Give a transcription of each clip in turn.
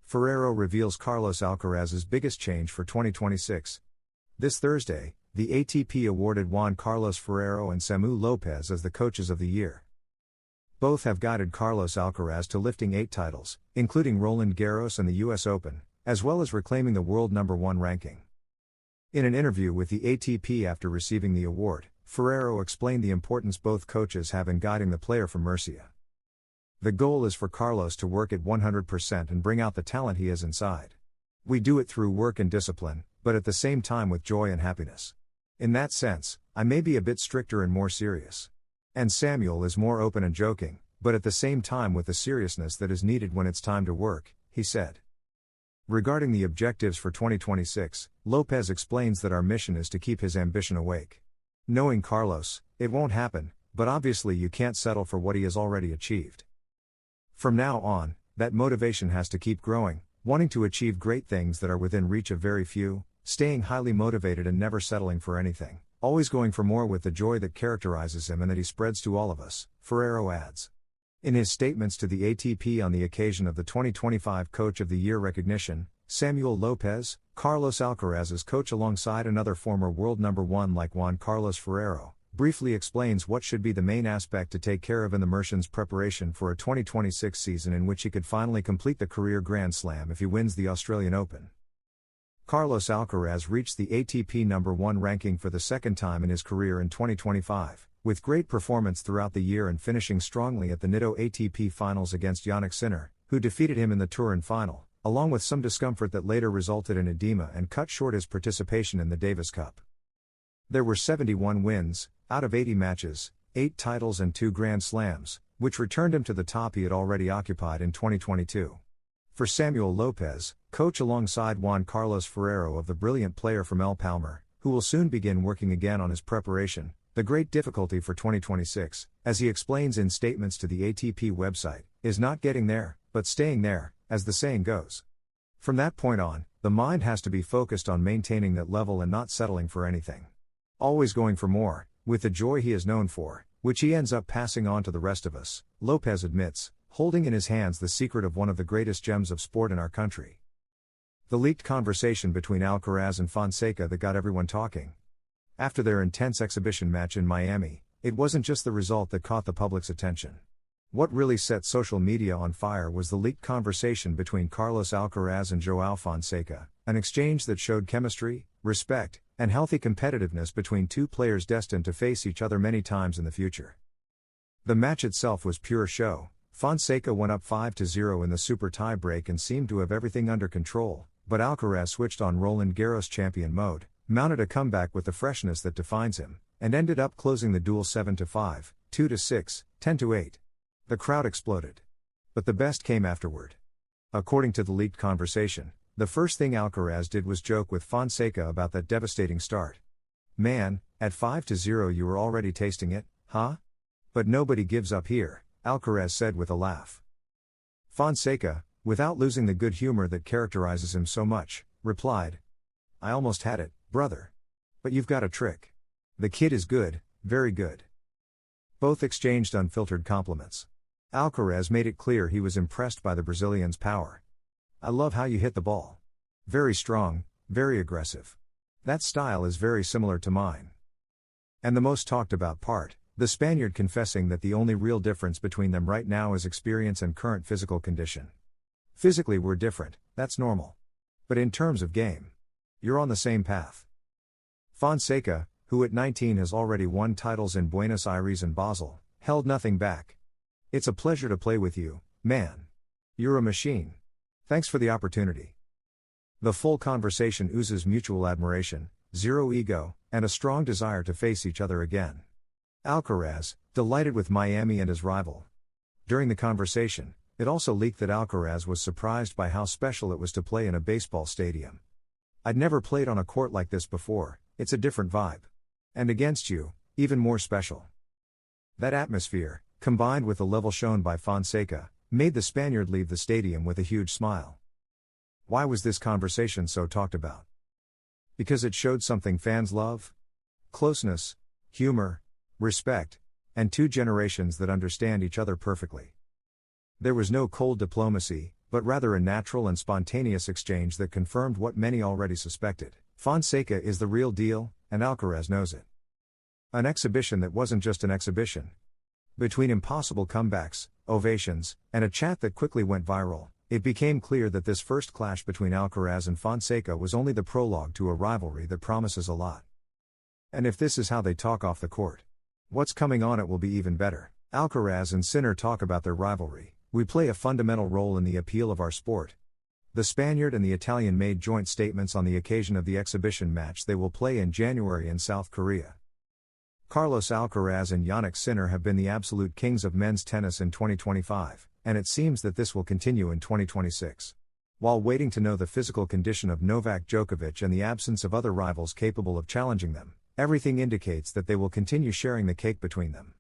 FERRERO reveals Carlos Alcaraz's biggest change for 2026. This Thursday, the ATP awarded Juan Carlos Ferrero and Samu Lopez as the coaches of the year. Both have guided Carlos Alcaraz to lifting 8 titles, including Roland Garros and the US Open, as well as reclaiming the world #1 ranking. In an interview with the ATP after receiving the award, Ferrero explained the importance both coaches have in guiding the player from Murcia. The goal is for Carlos to work at 100% and bring out the talent he has inside. We do it through work and discipline, but at the same time with joy and happiness. In that sense, I may be a bit stricter and more serious. And Samuel is more open and joking, but at the same time with the seriousness that is needed when it's time to work, he said. Regarding the objectives for 2026, Lopez explains that our mission is to keep his ambition awake. Knowing Carlos, it won't happen, but obviously you can't settle for what he has already achieved. From now on, that motivation has to keep growing, wanting to achieve great things that are within reach of very few, staying highly motivated and never settling for anything, always going for more with the joy that characterizes him and that he spreads to all of us, Ferrero adds. In his statements to the ATP on the occasion of the 2025 Coach of the Year recognition, Samuel Lopez, Carlos Alcaraz's coach alongside another former world #1 like Juan Carlos Ferrero, briefly explains what should be the main aspect to take care of in the Mercian's preparation for a 2026 season in which he could finally complete the career Grand Slam if he wins the Australian Open. Carlos Alcaraz reached the ATP #1 ranking for the second time in his career in 2025, with great performance throughout the year and finishing strongly at the Nitto ATP Finals against Jannik Sinner, who defeated him in the Turin final, along with some discomfort that later resulted in edema and cut short his participation in the Davis Cup. There were 71 wins, out of 80 matches, 8 titles and 2 Grand Slams, which returned him to the top he had already occupied in 2022. For Samuel Lopez, coach alongside Juan Carlos Ferrero of the brilliant player from El Palmar, who will soon begin working again on his preparation, the great difficulty for 2026, as he explains in statements to the ATP website, is not getting there, but staying there, as the saying goes. From that point on, the mind has to be focused on maintaining that level and not settling for anything. Always going for more, with the joy he is known for, which he ends up passing on to the rest of us, Lopez admits, holding in his hands the secret of one of the greatest gems of sport in our country. The leaked conversation between Alcaraz and Fonseca that got everyone talking. After their intense exhibition match in Miami, it wasn't just the result that caught the public's attention. What really set social media on fire was the leaked conversation between Carlos Alcaraz and João Fonseca, an exchange that showed chemistry, respect, and healthy competitiveness between two players destined to face each other many times in the future. The match itself was pure show. Fonseca went up 5-0 in the super tie break and seemed to have everything under control, but Alcaraz switched on Roland Garros champion mode, mounted a comeback with the freshness that defines him, and ended up closing the duel 7-5, 2-6, 10-8. The crowd exploded. But the best came afterward. According to the leaked conversation, the first thing Alcaraz did was joke with Fonseca about that devastating start. "Man, at 5-0 you were already tasting it, huh? But nobody gives up here," Alcaraz said with a laugh. Fonseca, without losing the good humor that characterizes him so much, replied, "I almost had it, brother. But you've got a trick. The kid is good, very good." Both exchanged unfiltered compliments. Alcaraz made it clear he was impressed by the Brazilian's power. "I love how you hit the ball. Very strong, very aggressive. That style is very similar to mine." And the most talked about part, the Spaniard confessing that the only real difference between them right now is experience and current physical condition. "Physically we're different, that's normal. But in terms of game, you're on the same path." Fonseca, who at 19 has already won titles in Buenos Aires and Basel, held nothing back. "It's a pleasure to play with you, man. You're a machine. Thanks for the opportunity." The full conversation oozes mutual admiration, zero ego, and a strong desire to face each other again. Alcaraz, delighted with Miami and his rival. During the conversation, it also leaked that Alcaraz was surprised by how special it was to play in a baseball stadium. "I'd never played on a court like this before, it's a different vibe. And against you, even more special." That atmosphere, combined with the level shown by Fonseca, made the Spaniard leave the stadium with a huge smile. Why was this conversation so talked about? Because it showed something fans love? Closeness, humor, respect, and two generations that understand each other perfectly. There was no cold diplomacy, but but rather a natural and spontaneous exchange that confirmed what many already suspected: Fonseca is the real deal, and Alcaraz knows it. An exhibition that wasn't just an exhibition. Between impossible comebacks, ovations, and a chat that quickly went viral, it became clear that this first clash between Alcaraz and Fonseca was only the prologue to a rivalry that promises a lot. And if this is how they talk off the court, what's coming on it will be even better. Alcaraz and Sinner talk about their rivalry: "We play a fundamental role in the appeal of our sport." The Spaniard and the Italian made joint statements on the occasion of the exhibition match they will play in January in South Korea. Carlos Alcaraz and Jannik Sinner have been the absolute kings of men's tennis in 2025, and it seems that this will continue in 2026. While waiting to know the physical condition of Novak Djokovic and the absence of other rivals capable of challenging them, everything indicates that they will continue sharing the cake between them.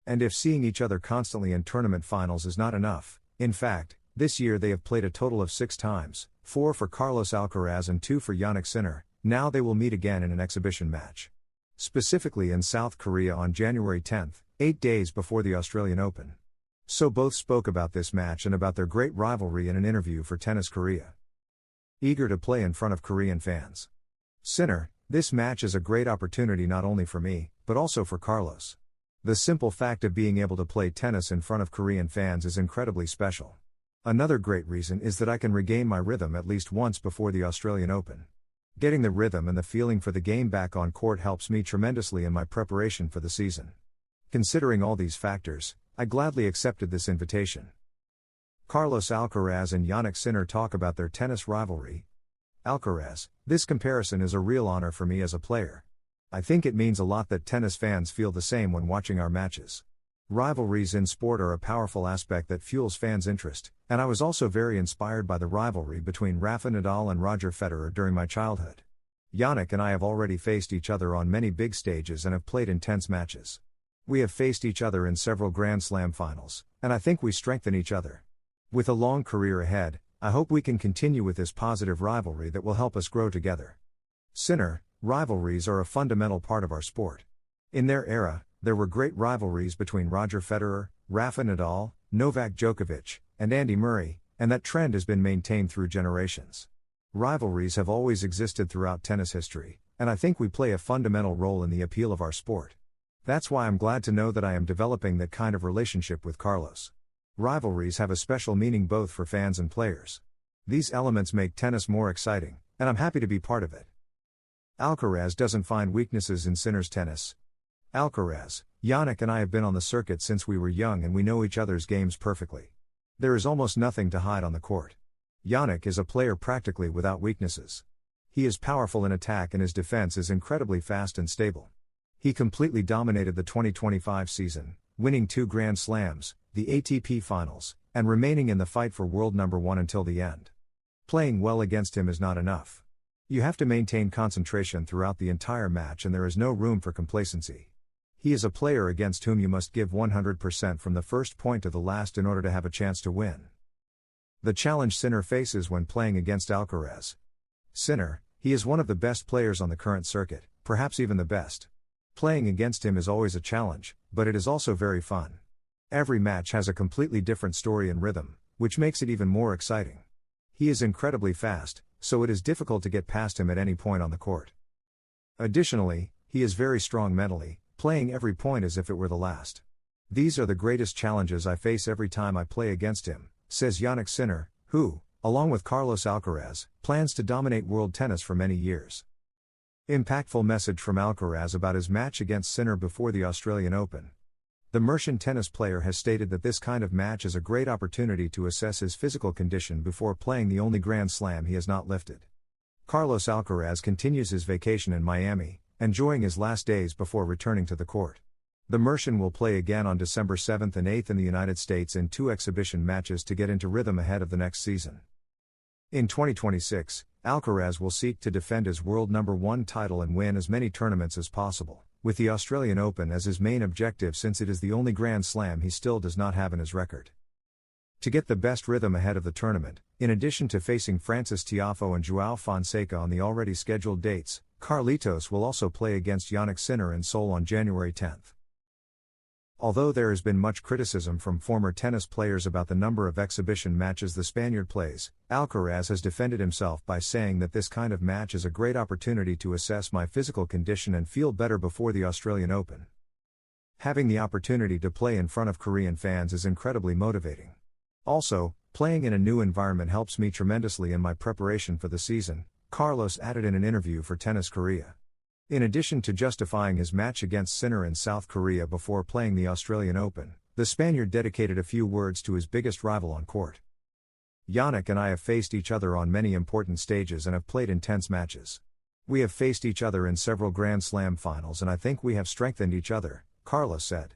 And if seeing each other constantly in tournament finals is not enough, in fact, this year they have played a total of 6 times, 4 for Carlos Alcaraz and 2 for Jannik Sinner. Now they will meet again in an exhibition match. Specifically in South Korea on January 10, 8 days before the Australian Open. So both spoke about this match and about their great rivalry in an interview for Tennis Korea. Eager to play in front of Korean fans. Sinner: "This match is a great opportunity not only for me, but also for Carlos. The simple fact of being able to play tennis in front of Korean fans is incredibly special. Another great reason is that I can regain my rhythm at least once before the Australian Open. Getting the rhythm and the feeling for the game back on court helps me tremendously in my preparation for the season. Considering all these factors, I gladly accepted this invitation." Carlos Alcaraz and Jannik Sinner talk about their tennis rivalry. Alcaraz: "This comparison is a real honor for me as a player. I think it means a lot that tennis fans feel the same when watching our matches. Rivalries in sport are a powerful aspect that fuels fans' interest, and I was also very inspired by the rivalry between Rafa Nadal and Roger Federer during my childhood. Jannik and I have already faced each other on many big stages and have played intense matches. We have faced each other in several Grand Slam finals, and I think we strengthen each other. With a long career ahead, I hope we can continue with this positive rivalry that will help us grow together." Sinner: "Rivalries are a fundamental part of our sport. In their era, there were great rivalries between Roger Federer, Rafa Nadal, Novak Djokovic, and Andy Murray, and that trend has been maintained through generations. Rivalries have always existed throughout tennis history, and I think we play a fundamental role in the appeal of our sport. That's why I'm glad to know that I am developing that kind of relationship with Carlos. Rivalries have a special meaning both for fans and players. These elements make tennis more exciting, and I'm happy to be part of it." Alcaraz doesn't find weaknesses in Sinner's tennis. Alcaraz: "Jannik and I have been on the circuit since we were young and we know each other's games perfectly. There is almost nothing to hide on the court. Jannik is a player practically without weaknesses. He is powerful in attack and his defense is incredibly fast and stable. He completely dominated the 2025 season, winning 2 Grand Slams, the ATP Finals, and remaining in the fight for world number 1 until the end. Playing well against him is not enough. You have to maintain concentration throughout the entire match and there is no room for complacency. He is a player against whom you must give 100% from the first point to the last in order to have a chance to win." The challenge Sinner faces when playing against Alcaraz. Sinner: "He is one of the best players on the current circuit, perhaps even the best. Playing against him is always a challenge, but it is also very fun. Every match has a completely different story and rhythm, which makes it even more exciting. He is incredibly fast, so it is difficult to get past him at any point on the court. Additionally, he is very strong mentally, playing every point as if it were the last. These are the greatest challenges I face every time I play against him," says Jannik Sinner, who, along with Carlos Alcaraz, plans to dominate world tennis for many years. Impactful message from Alcaraz about his match against Sinner before the Australian Open. The Mercian tennis player has stated that this kind of match is a great opportunity to assess his physical condition before playing the only Grand Slam he has not lifted. Carlos Alcaraz continues his vacation in Miami, enjoying his last days before returning to the court. The Mercian will play again on December 7 and 8 in the United States in 2 exhibition matches to get into rhythm ahead of the next season. In 2026, Alcaraz will seek to defend his world number 1 title and win as many tournaments as possible, with the Australian Open as his main objective since it is the only Grand Slam he still does not have in his record. To get the best rhythm ahead of the tournament, in addition to facing Francis Tiafoe and João Fonseca on the already scheduled dates, Carlitos will also play against Jannik Sinner in Seoul on January 10. Although there has been much criticism from former tennis players about the number of exhibition matches the Spaniard plays, Alcaraz has defended himself by saying that this kind of match is a great opportunity to assess my physical condition and feel better before the Australian Open. Having the opportunity to play in front of Korean fans is incredibly motivating. Also, playing in a new environment helps me tremendously in my preparation for the season, Carlos added in an interview for Tennis Korea. In addition to justifying his match against Sinner in South Korea before playing the Australian Open, the Spaniard dedicated a few words to his biggest rival on court. Yannick and I have faced each other on many important stages and have played intense matches. We have faced each other in several Grand Slam finals and I think we have strengthened each other, Carlos said.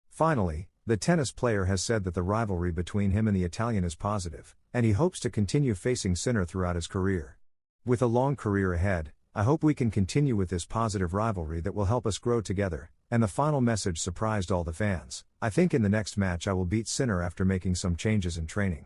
Finally, the tennis player has said that the rivalry between him and the Italian is positive, and he hopes to continue facing Sinner throughout his career. With a long career ahead, I hope we can continue with this positive rivalry that will help us grow together, and the final message surprised all the fans. I think in the next match I will beat Sinner after making some changes in training.